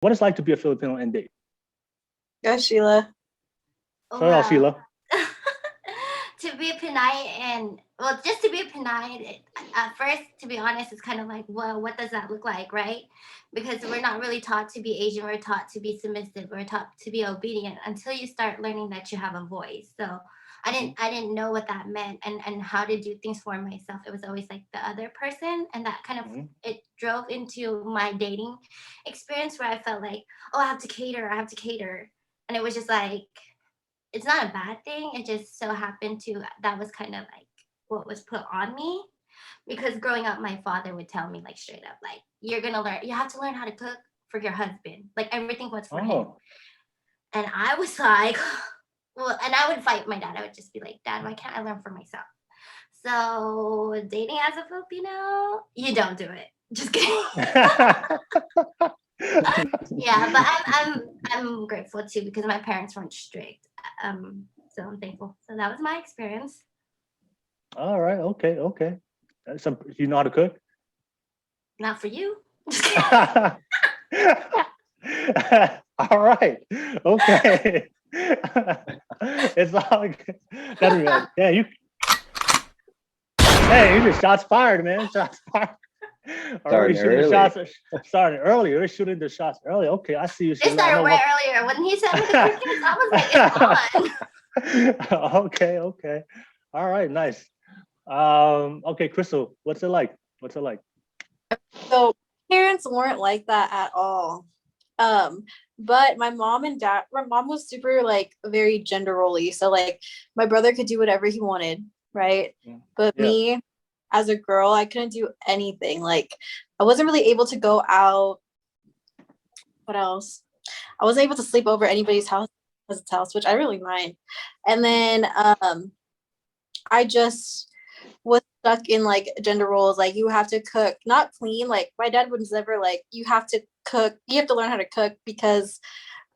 What it's like to be a Filipino and date? Go, Sheila. Start off, Well, Sheila. to be Pinay and well, just to be Pinay, at first, to be honest, it's kind of like, well, what does that look like, right? Because we're not really taught to be Asian. We're taught to be submissive. We're taught to be obedient until you start learning that you have a voice. So Mhm. I didn't know what that meant and how to do things for myself. It was always like the other person, and that kind of Mhm. it drove into my dating experience where I felt like, oh, I have to cater, and it was just like it's not a bad thing. It just so happened to that was kind of like what was put on me because growing up, my father would tell me like straight up, like you're gonna learn, you have to learn how to cook for your husband. Like everything was for him, Oh. and I was like, well, and I would fight my dad. I would just be like, Dad, why can't I learn for myself? So dating as a Filipino, you don't do it. Just kidding. Yeah, but I'm grateful too because my parents weren't strict. So I'm thankful. So that was my experience. All right. Okay. Okay. Some you know how to cook? Not for you. All right. Okay. It's all good. That'd be like, yeah, you hey, you just shots fired, man. Shots fired. Already Starting shooting the early. shots starting early. You're shooting the shots early. Okay, I see you, It Sheila. I started know way what earlier. When he sent me the crickets, I was like, it's on. okay, okay. All right, nice. Okay, Crystal, what's it like? What's it like? So parents weren't like that at all. But my mom and dad, my mom was super like very gender roly. So like my brother could do whatever he wanted, right? Mm. But Yeah. me as a girl, I couldn't do anything. Like I wasn't really able to go out. What else? I wasn't able to sleep over anybody's house, which I really mind. And then I just was stuck in like gender roles. Like you have to cook, not clean. Like my dad was never like, you have to cook, you have to learn how to cook because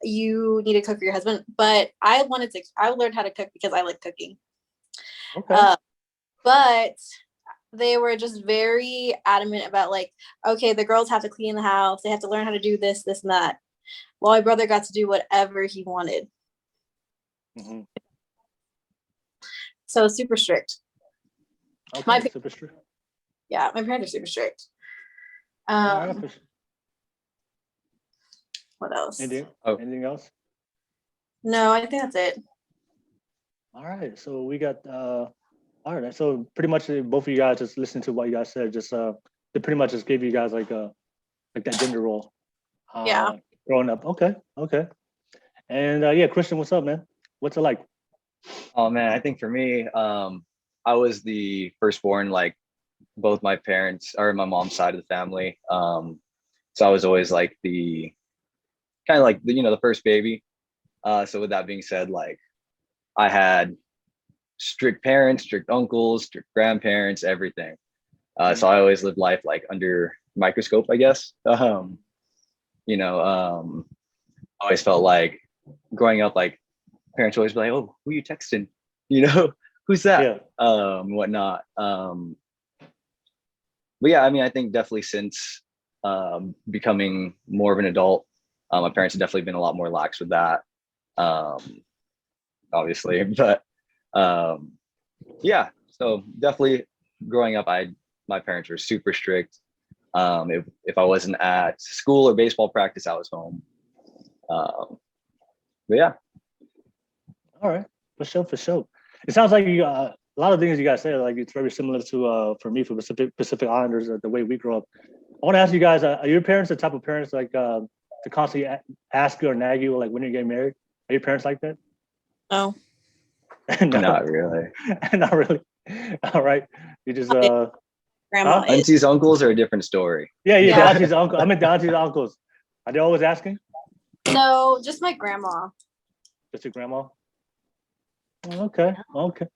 you need to cook for your husband. But I learned how to cook because I like cooking. Okay. Uh, but they were just very adamant about like, okay, the girls have to clean the house. They have to learn how to do this, this, and that. Well, my brother got to do whatever he wanted. Hmm. So super strict. Okay, My super strict. Yeah, my parents are super strict. All right, Um, what else? anything, Oh, anything else? No, I think that's it. All right, so we got all right, so pretty much both of you guys just listen to what you guys said. Just they pretty much just gave you guys like that gender role. Yeah. Growing up. Okay, okay. And yeah, Christian, what's up, man? What's it like? oh man, I think for me, I was the firstborn, like both my parents or my mom's side of the family. So I was always like the kind of like the the first baby. So with that being said, like I had strict parents, strict uncles, strict grandparents, everything. So Mhm. I always lived life like under microscope, I guess. You know, always felt like growing up, like parents always be like, "Oh, who you texting? You know, who's that?" Yeah. Whatnot. But yeah, I mean, I think definitely since becoming more of an adult, my parents have definitely been a lot more lax with that. Um, Obviously, but um, yeah. So definitely growing up, my parents were super strict. If I wasn't at school or baseball practice, I was home. Um, but yeah, All right, for sure, for sure. It sounds like you a lot of things you guys say like it's very similar to for me for Pacific Islanders the way we grow up. I want to ask you guys: are your parents the type of parents like to constantly ask you or nag you like when you're getting married? Are your parents like that? No. No, not really. not really. All right, you just Grandma huh? is. Aunties, uncles are a different story. Yeah, yeah. The Yeah. aunties, uncle. I mean the aunties, uncles. Are they always asking? No, just my grandma. Just your grandma? Oh, okay, okay.